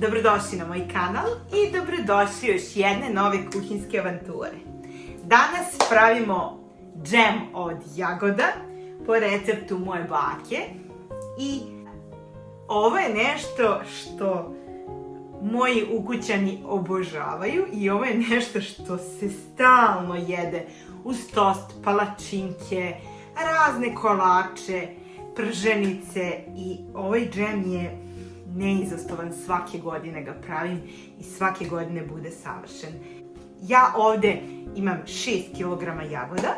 Dobrodošli na moj kanal i dobrodošli još jedne nove kuhinske avanture. Danas pravimo džem od jagoda po receptu moje bake i ovo je nešto što moji ukućani obožavaju i ovo je nešto što se stalno jede uz tost, palačinke, razne kolače, prženice i ovaj džem je neizostavan, svake godine ga pravim i svake godine bude savršen. Ja ovde imam 6 kg jagoda,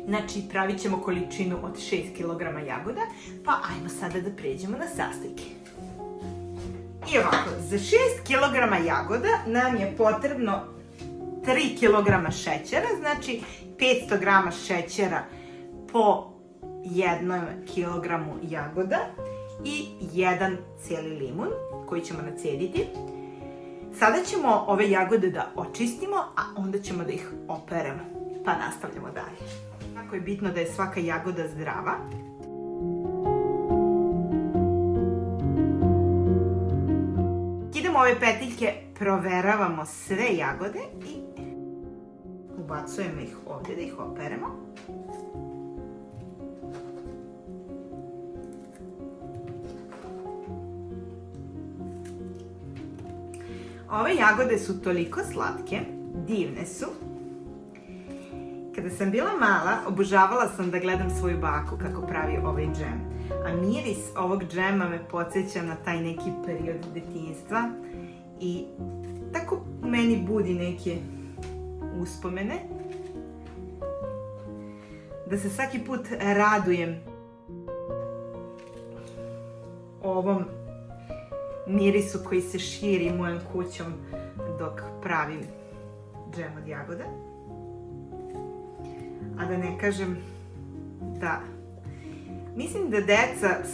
znači pravit ćemo količinu od 6 kg jagoda, pa ajmo sada da pređemo na sastojke. I ovako, za 6 kg jagoda nam je potrebno 3 kg šećera, znači 500 g šećera po 1 kg jagoda i 1 cijeli limun koji ćemo nacediti. Sada ćemo ove jagode da očistimo, a onda ćemo da ih operemo, pa nastavljamo dalje. Jako je bitno da je svaka jagoda zdrava. Idemo ove petiljke, proveravamo sve jagode i ubacujemo ih ovdje da ih operemo. Ove jagode su toliko slatke, divne su. Kada sam bila mala, obožavala sam da gledam svoju baku kako pravi ovaj džem. A miris ovog džema me podsjeća na taj neki period detinjstva i tako u meni budi neke uspomene. Da se svaki put radujem ovom mirisu koji se širi mojom kućom dok pravim džem od jagoda. A da ne kažem da mislim da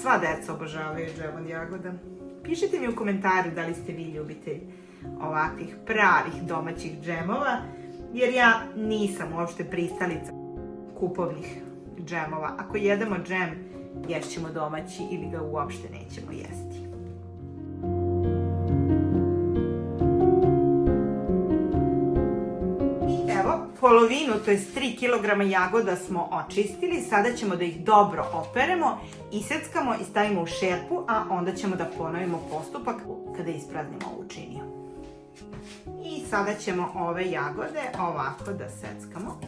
sva deca obožavaju džem od jagoda. Pišite mi u komentaru da li ste vi ljubitelj ovakvih pravih domaćih džemova, jer ja nisam uopšte pristalica kupovnih džemova. Ako jedemo džem, ješćemo domaći ili ga uopšte nećemo jesti. Polovinu, to je 3 kg jagoda smo očistili, sada ćemo da ih dobro operemo, iseckamo i stavimo u šerpu, a onda ćemo da ponovimo postupak kada ispraznimo ovu činiju. I sada ćemo ove jagode ovako da seckamo.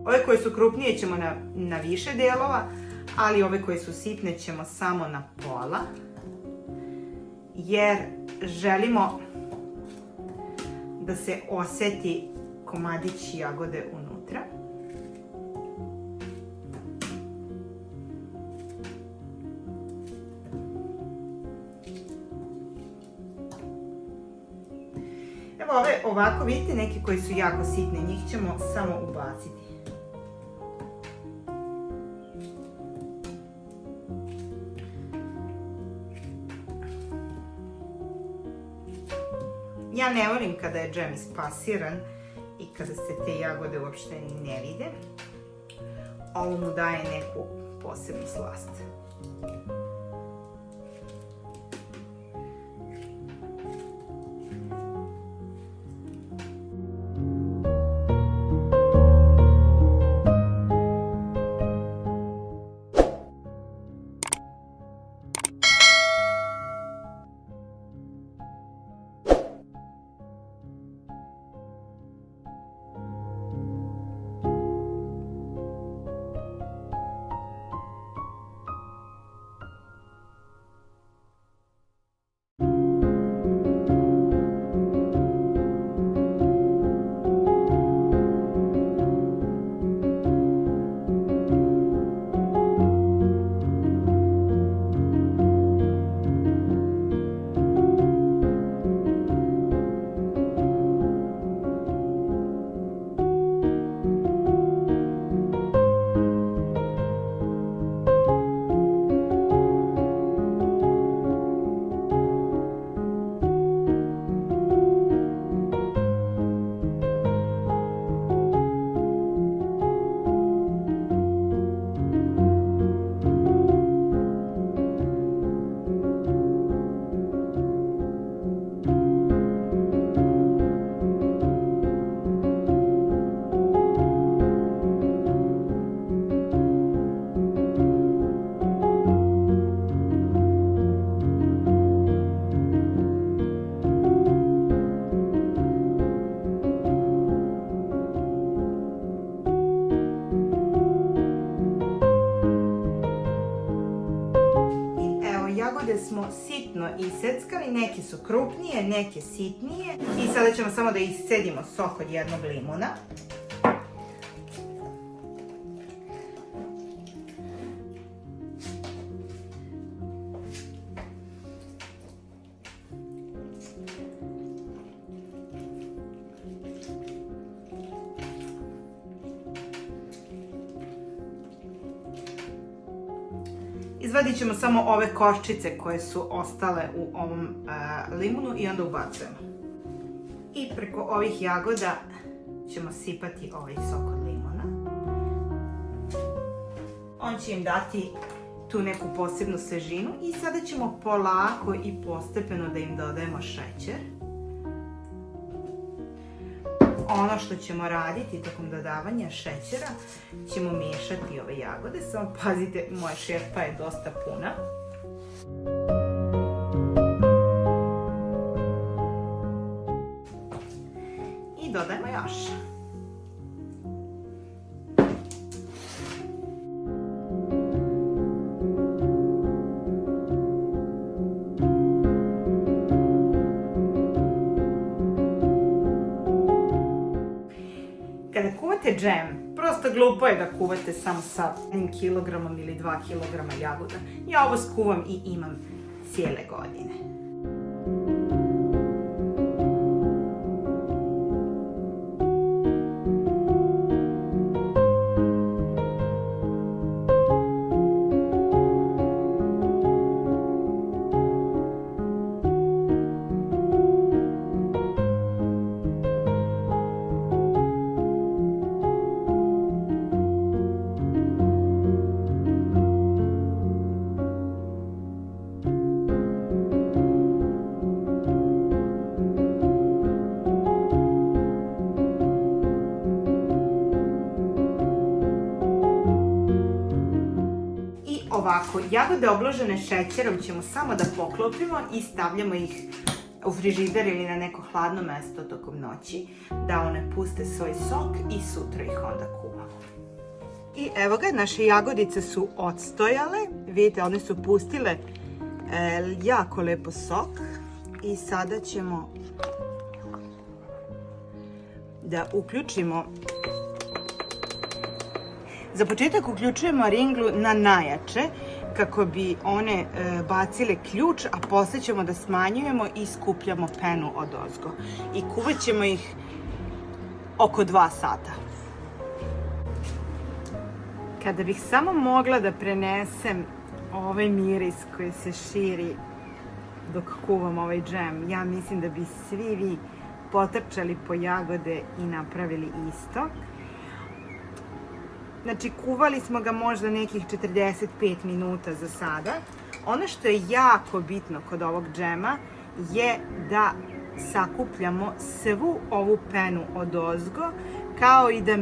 Ove koje su krupnije ćemo na više delova, ali ove koje su sitne ćemo samo na pola, jer želimo da se oseti komadić jagode unutra. Evo ove ovako, vidite neke koje su jako sitne, njih ćemo samo ubaciti. Ja ne volim kada je džem ispasiran i kada se te jagode uopšte ni ne vide. Ovo mu daje neku posebnu slast. iseckali, neke su krupnije, neke sitnije. I sada ćemo samo da iscedimo sok od jednog limuna. Izvadit ćemo samo ove koščice koje su ostale u ovom limunu i onda ubacujemo. I preko ovih jagoda ćemo sipati ovaj sok od limuna. On će im dati tu neku posebnu svežinu i sada ćemo polako i postepeno da im dodajemo šećer. Ono što ćemo raditi tokom dodavanja šećera, ćemo miješati ove jagode. Samo pazite, moja šerpa je dosta puna. I dodajemo još. Kada kuvate džem, prosto glupo je da kuvate samo sa 1 kilogramom ili 2 kilograma jagoda. Ja ovo skuvam i imam cijele godine. Ovako, jagode obložene šećerom ćemo samo da poklopimo i stavljamo ih u frižider ili na neko hladno mesto tokom noći, da one puste svoj sok i sutra ih onda kuvamo. I evo ga, naše jagodice su odstojale, vidite, one su pustile jako lepo sok i sada ćemo da uključimo. Za početak uključujemo ringlu na najjače kako bi one bacile ključ, a posle ćemo da smanjujemo i skupljamo penu odozgo. I kuvat ćemo ih oko 2 sata. Kada bih samo mogla da prenesem ovaj miris koji se širi dok kuvam ovaj džem, ja mislim da bi svi vi potrčali po jagode i napravili isto. Znači, kuvali smo ga možda nekih 45 minuta za sada. Ono što je jako bitno kod ovog džema je da sakupljamo svu ovu penu odozgo, kao i da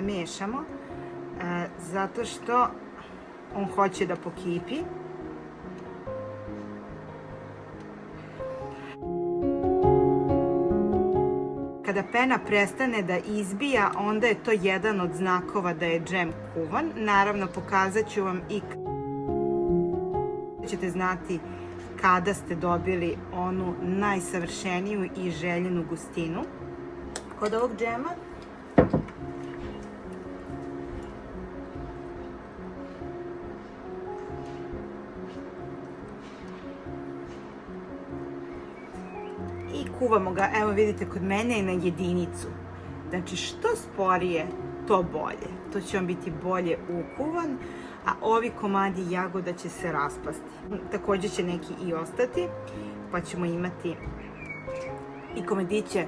mešamo. Zato što on hoće da pokipi. Kada pena prestane da izbija, onda je to jedan od znakova da je džem kuvan. Naravno, pokazat ću vam i ćete znati kada ste dobili onu najsavršeniju i željenu gustinu kod ovog džema. I kuvamo ga, evo vidite, kod mene je na jedinicu. Znači, što sporije, to bolje. To će vam biti bolje ukuvan, a ovi komadi jagoda će se raspasti. Također će neki i ostati, pa ćemo imati i komadiće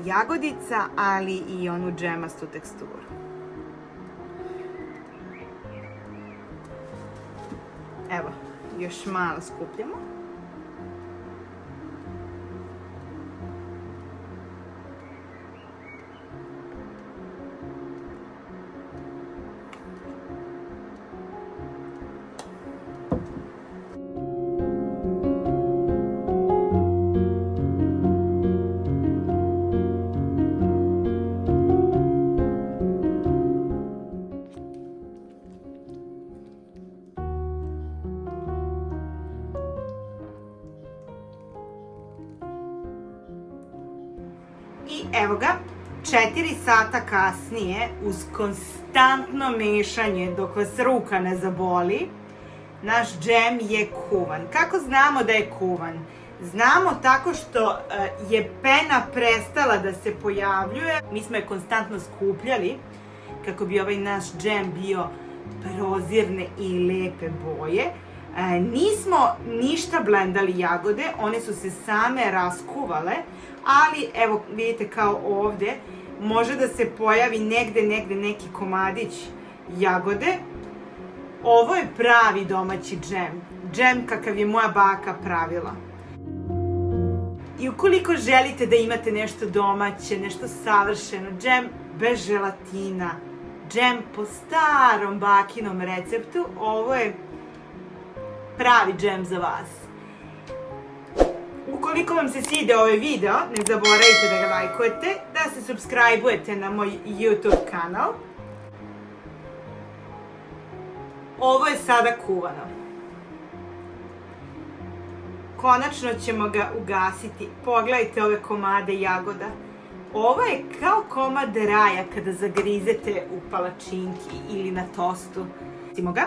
jagodica, ali i onu džemastu teksturu. Evo, još malo skupljamo. evo ga, 4 sata kasnije, uz konstantno mešanje dok vas ruka ne zaboli, naš džem je kuvan. Kako znamo da je kuvan? Znamo tako što je pena prestala da se pojavljuje. Mi smo je konstantno skupljali kako bi ovaj naš džem bio prozirne i lepe boje. Nismo ništa blendali jagode, one su se same raskuvale, ali evo vidite kao ovde, može da se pojavi negde neki komadić jagode. Ovo je pravi domaći džem, džem kakav je moja baka pravila. I ukoliko želite da imate nešto domaće, nešto savršeno, džem bez želatina, džem po starom bakinom receptu, ovo je pravi džem za vas. Ukoliko vam se svide ovaj video, ne zaboravite da ga lajkujete, da se subscribe-ujete na moj YouTube kanal. Ovo je sada kuvano. Konačno ćemo ga ugasiti. Pogledajte ove komade jagoda. Ovo je kao komad raja kada zagrizete u palačinki ili na tostu. Vidimo ga.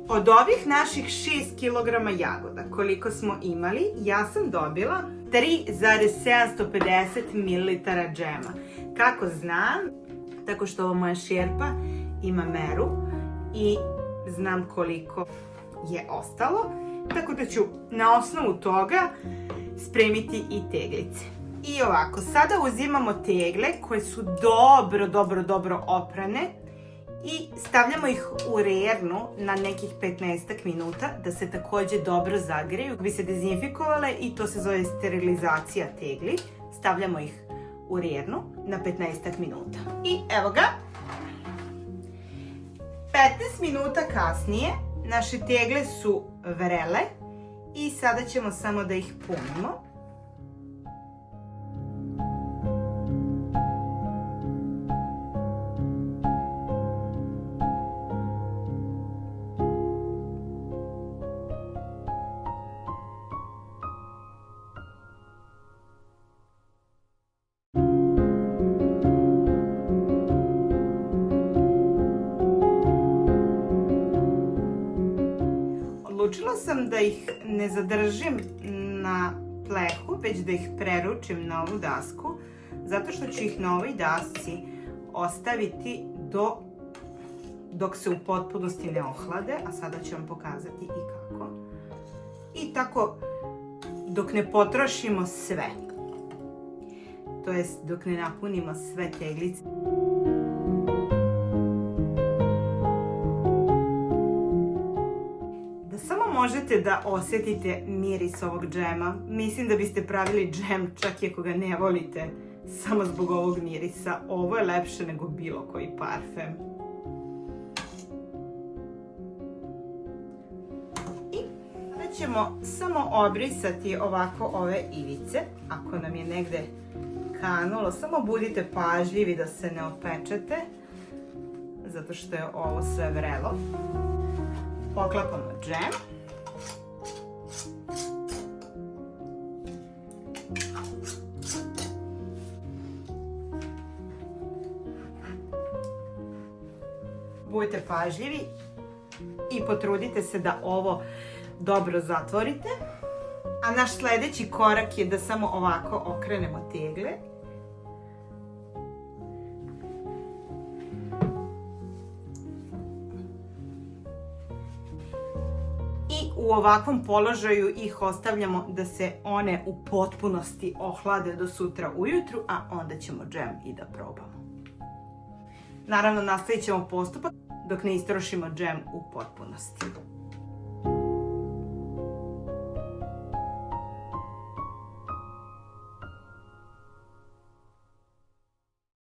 Od ovih naših 6 kg jagoda koliko smo imali, ja sam dobila 3,750 ml džema. Kako znam? Tako što ova moja šerpa ima meru i znam koliko je ostalo. Tako da ću na osnovu toga spremiti i teglice. I ovako, sada uzimamo tegle koje su dobro oprane i stavljamo ih u rernu na nekih 15 minuta da se takođe dobro zagreju, da bi se dezinfikovale i to se zove sterilizacija tegli. Stavljamo ih u rernu na 15 minuta. I evo ga, 15 minuta kasnije naše tegle su vrele i sada ćemo samo da ih punimo. Odlučila sam da ih ne zadržim na plehu, već da ih preručim na ovu dasku, zato što ću ih na ovoj dasci ostaviti dok se u potpunosti ne ohlade, a sada ću vam pokazati i kako. I tako dok ne potrošimo sve, to jest dok ne napunimo sve teglice. Možete da osetite miris ovog džema. Mislim da biste pravili džem čak i ako ga ne volite samo zbog ovog mirisa. Ovo je lepše nego bilo koji parfem. I sada ćemo samo obrisati ovako ove ivice. Ako nam je negde kanulo, samo budite pažljivi da se ne opečete, zato što je ovo sve vrelo. Poklapamo džem. Budite pažljivi i potrudite se da ovo dobro zatvorite. A naš sledeći korak je da samo ovako okrenemo tegle. I u ovakvom položaju ih ostavljamo da se one u potpunosti ohlade do sutra ujutru, a onda ćemo džem i da probamo. Naravno, nastavit ćemo postupak dok ne istrošimo džem u potpunosti.